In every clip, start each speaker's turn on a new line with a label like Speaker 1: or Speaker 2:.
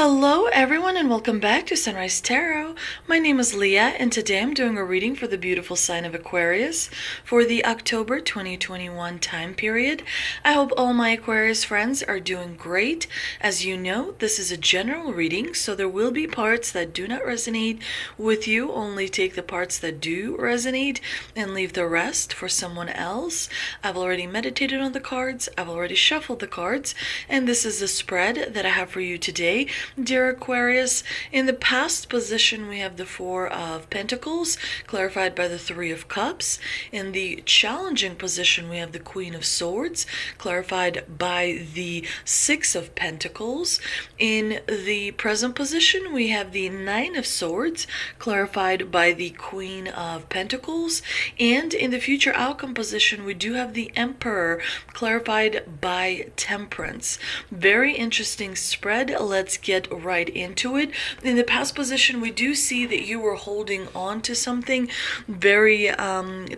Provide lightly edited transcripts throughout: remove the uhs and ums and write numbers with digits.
Speaker 1: Hello everyone and welcome back to Sunrise Tarot. My name is Leah and today I'm doing a reading for the beautiful sign of Aquarius for the October 2021 time period. I hope all my Aquarius friends are doing great. As you know, this is a general reading, so there will be parts that do not resonate with you. Only take the parts that do resonate and leave the rest for someone else. I've already meditated on the cards, I've already shuffled the cards, and this is the spread that I have for you today. Dear Aquarius, in the past position we have the Four of Pentacles, clarified by the Three of Cups. In the challenging position we have the Queen of Swords, clarified by the Six of Pentacles. In the present position we have the Nine of Swords, clarified by the Queen of Pentacles. And in the future outcome position we do have the Emperor, clarified by Temperance. Very interesting spread. Let's get right into it. In the past position we do see that you were holding on to something very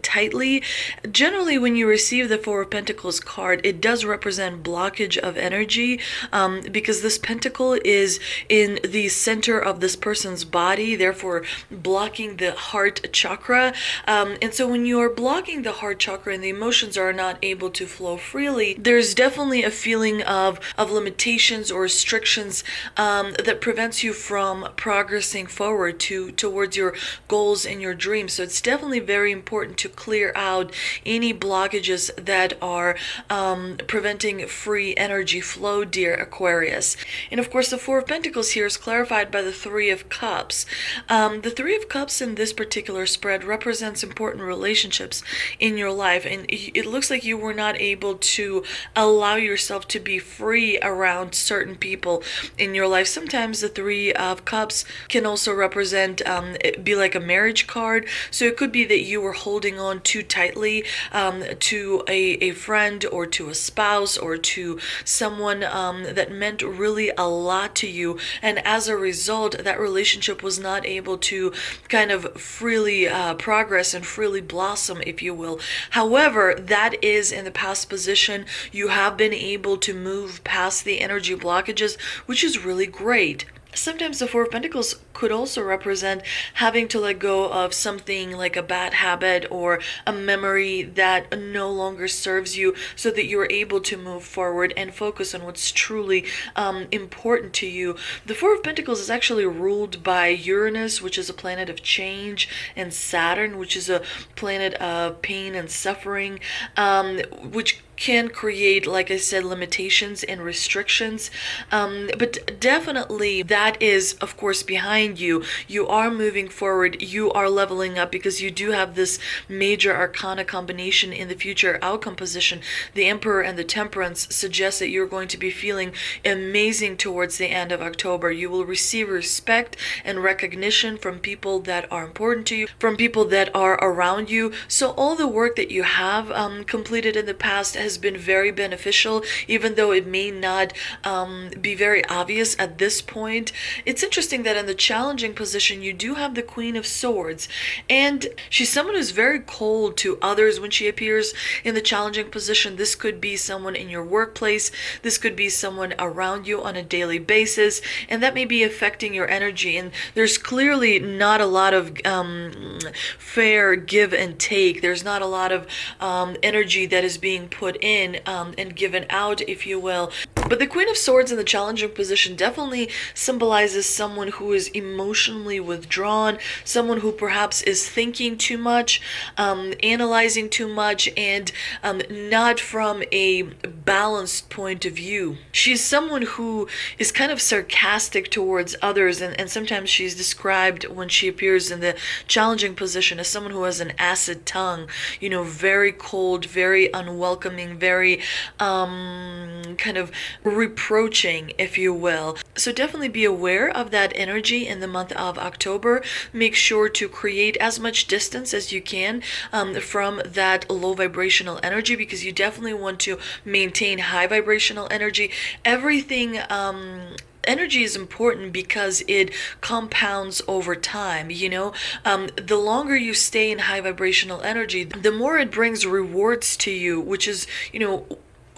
Speaker 1: tightly. Generally when you receive the Four of Pentacles card, it does represent blockage of energy, because this pentacle is in the center of this person's body, therefore blocking the heart chakra. And so when you are blocking the heart chakra and the emotions are not able to flow freely, there's definitely a feeling of limitations or restrictions that prevents you from progressing forward towards your goals and your dreams. So it's definitely very important to clear out any blockages that are preventing free energy flow, dear Aquarius. And of course the Four of Pentacles here is clarified by the Three of Cups. The Three of Cups in this particular spread represents important relationships in your life, and it looks like you were not able to allow yourself to be free around certain people in your life. Sometimes the Three of Cups can also represent be like a marriage card, so it could be that you were holding on too tightly to a friend or to a spouse or to someone that meant really a lot to you, and as a result that relationship was not able to kind of freely progress and freely blossom, if you will. However, that is in the past position. You have been able to move past the energy blockages, which is really great. Sometimes the Four of Pentacles could also represent having to let go of something like a bad habit or a memory that no longer serves you, so that you're able to move forward and focus on what's truly important to you. The Four of Pentacles is actually ruled by Uranus, which is a planet of change, and Saturn, which is a planet of pain and suffering, which can create, like I said, limitations and restrictions, but definitely that is of course behind you. You are moving forward, you are leveling up, because you do have this major arcana combination in the future outcome position. The Emperor and the Temperance suggest that you're going to be feeling amazing towards the end of October. You will receive respect and recognition from people that are important to you, from people that are around you. So all the work that you have completed in the past has been very beneficial, even though it may not be very obvious at this point. It's interesting that in the challenging position you do have the Queen of Swords, and she's someone who's very cold to others when she appears in the challenging position. This could be someone in your workplace, this could be someone around you on a daily basis, and that may be affecting your energy. And there's clearly not a lot of fair give and take. There's not a lot of energy that is being put in and given out, if you will. But the Queen of Swords in the challenging position definitely symbolizes someone who is emotionally withdrawn, someone who perhaps is thinking too much, analyzing too much, and not from a balanced point of view. She's someone who is kind of sarcastic towards others, and sometimes she's described when she appears in the challenging position as someone who has an acid tongue, very cold, very unwelcoming, very kind of reproaching, if you will. So definitely be aware of that energy in the month of October. Make sure to create as much distance as you can from that low vibrational energy, because you definitely want to maintain high vibrational energy. Everything energy is important because it compounds over time. The longer you stay in high vibrational energy, the more it brings rewards to you, which is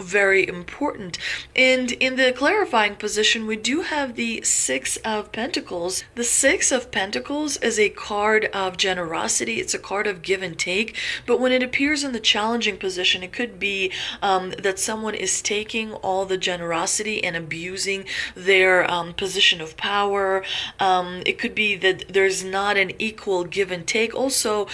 Speaker 1: very important. And in the clarifying position, we do have the Six of Pentacles. The Six of Pentacles is a card of generosity. It's a card of give and take. But when it appears in the challenging position, it could be that someone is taking all the generosity and abusing their position of power. It could be that there's not an equal give and take. Also,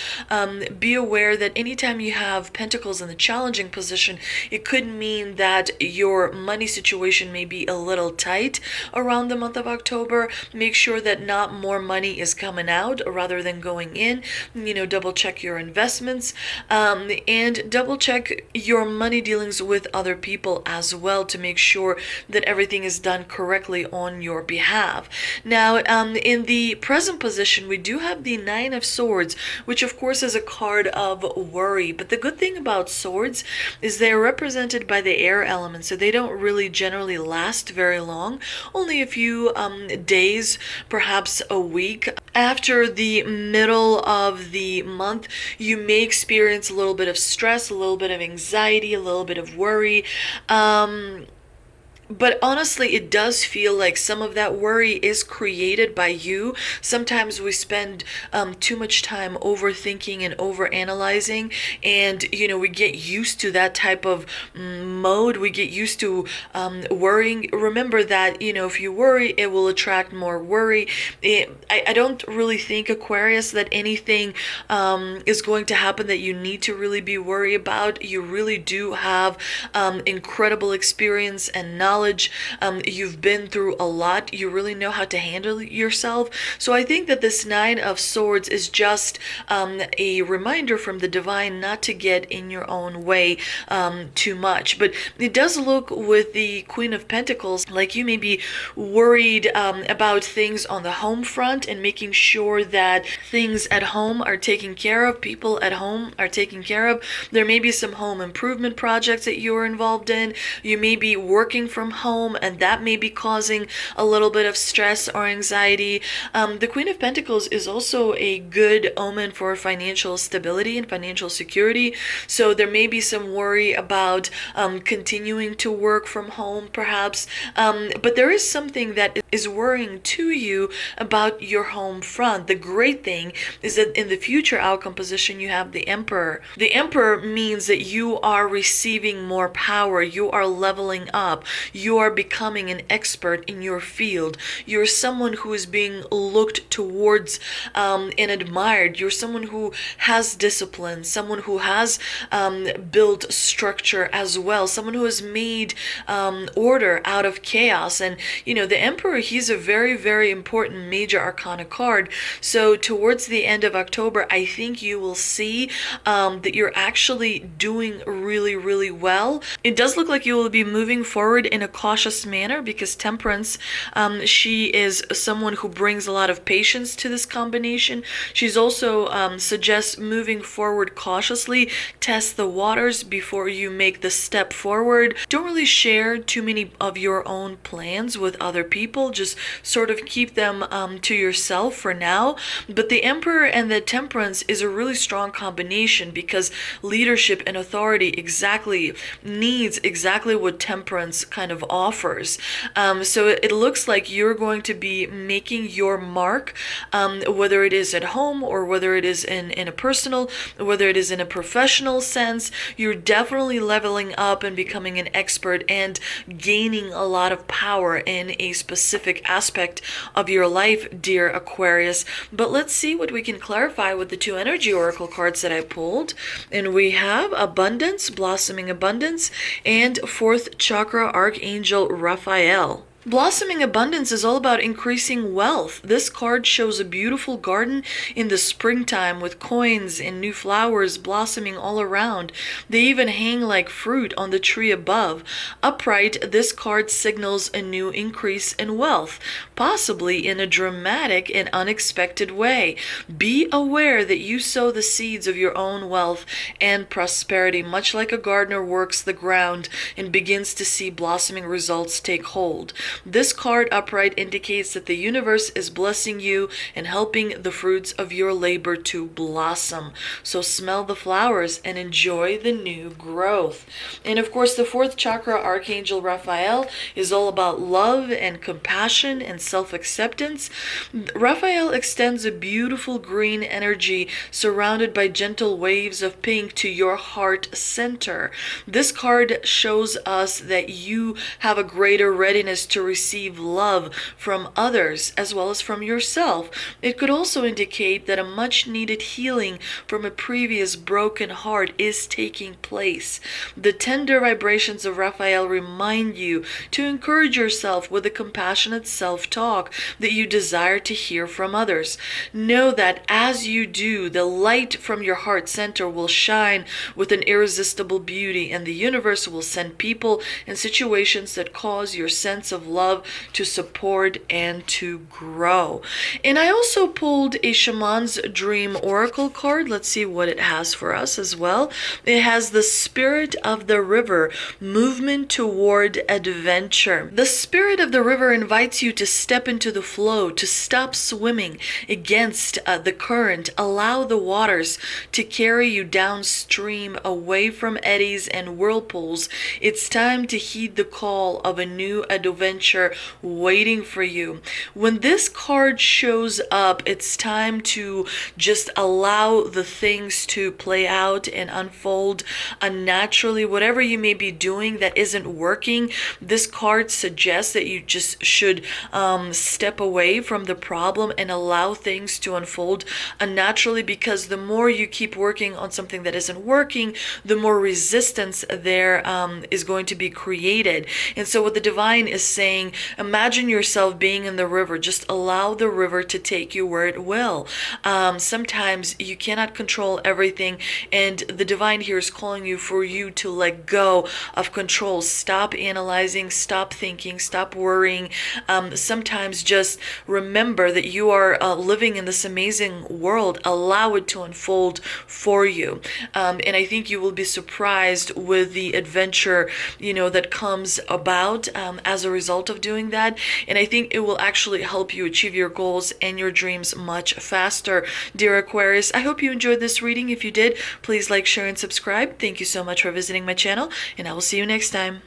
Speaker 1: be aware that anytime you have Pentacles in the challenging position, it could mean that your money situation may be a little tight around the month of October. Make sure that not more money is coming out rather than going in. Double check your investments, and double check your money dealings with other people as well to make sure that everything is done correctly on your behalf. Now, in the present position, we do have the Nine of Swords, which of course is a card of worry. But the good thing about swords is they're represented by the air element, so they don't really generally last very long, only a few days, perhaps a week. After the middle of the month, you may experience a little bit of stress, a little bit of anxiety, a little bit of worry. But honestly, it does feel like some of that worry is created by you. Sometimes we spend too much time overthinking and overanalyzing, and we get used to that type of mode. We get used to worrying. Remember that if you worry, it will attract more worry. I don't really think, Aquarius, that anything is going to happen that you need to really be worried about. You really do have incredible experience and knowledge. You've been through a lot. You really know how to handle yourself. So I think that this Nine of Swords is just a reminder from the divine not to get in your own way too much. But it does look with the Queen of Pentacles like you may be worried about things on the home front and making sure that things at home are taken care of, people at home are taken care of. There may be some home improvement projects that you're involved in. You may be working from home, and that may be causing a little bit of stress or anxiety. The Queen of Pentacles is also a good omen for financial stability and financial security. So there may be some worry about continuing to work from home, perhaps. But there is something that is worrying to you about your home front. The great thing is that in the future outcome position, you have the Emperor. The Emperor means that you are receiving more power. You are leveling up. You are becoming an expert in your field. You're someone who is being looked towards and admired. You're someone who has discipline, someone who has built structure as well, someone who has made order out of chaos. And the Emperor, he's a very, very important major arcana card. So towards the end of October, I think you will see that you're actually doing really, really well. It does look like you will be moving forward in a cautious manner because Temperance, she is someone who brings a lot of patience to this combination. She's also suggests moving forward cautiously. Test the waters before you make the step forward. Don't really share too many of your own plans with other people. Just sort of keep them to yourself for now. But the Emperor and the Temperance is a really strong combination because leadership and authority needs exactly what Temperance kind of offers. So it looks like you're going to be making your mark, whether it is at home or whether it is in a personal, whether it is in a professional sense. You're definitely leveling up and becoming an expert and gaining a lot of power in a specific aspect of your life, dear Aquarius. But let's see what we can clarify with the two energy oracle cards that I pulled. And we have Abundance, Blossoming Abundance, and fourth chakra Archangel Raphael. Blossoming Abundance is all about increasing wealth. This card shows a beautiful garden in the springtime with coins and new flowers blossoming all around. They even hang like fruit on the tree above. Upright, this card signals a new increase in wealth, possibly in a dramatic and unexpected way. Be aware that you sow the seeds of your own wealth and prosperity, much like a gardener works the ground and begins to see blossoming results take hold. This card upright indicates that the universe is blessing you and helping the fruits of your labor to blossom. So smell the flowers and enjoy the new growth. And of course, the fourth chakra, Archangel Raphael, is all about love and compassion and self-acceptance. Raphael extends a beautiful green energy surrounded by gentle waves of pink to your heart center. This card shows us that you have a greater readiness to receive love from others as well as from yourself. It could also indicate that a much needed healing from a previous broken heart is taking place. The tender vibrations of Raphael remind you to encourage yourself with the compassionate self-talk that you desire to hear from others. Know that as you do, the light from your heart center will shine with an irresistible beauty, and the universe will send people and situations that cause your sense of love to support and to grow. And I also pulled a Shaman's Dream Oracle card. Let's see what it has for us as well. It has the Spirit of the River, movement toward adventure. The Spirit of the River invites you to step into the flow, to stop swimming against the current. Allow the waters to carry you downstream, away from eddies and whirlpools. It's time to heed the call of a new adventure waiting for you. When this card shows up, it's time to just allow the things to play out and unfold naturally. Whatever you may be doing that isn't working, this card suggests that you just should step away from the problem and allow things to unfold naturally, because the more you keep working on something that isn't working, the more resistance there is going to be created. And so what the divine is saying, imagine yourself being in the river. Just allow the river to take you where it will. Sometimes you cannot control everything, and the divine here is calling you for you to let go of control. Stop analyzing, stop thinking, stop worrying. Sometimes just remember that you are living in this amazing world. Allow it to unfold for you. And I think you will be surprised with the adventure, that comes about as a result of doing that. And I think it will actually help you achieve your goals and your dreams much faster. Dear Aquarius, I hope you enjoyed this reading. If you did, please like, share, and subscribe. Thank you so much for visiting my channel, and I will see you next time.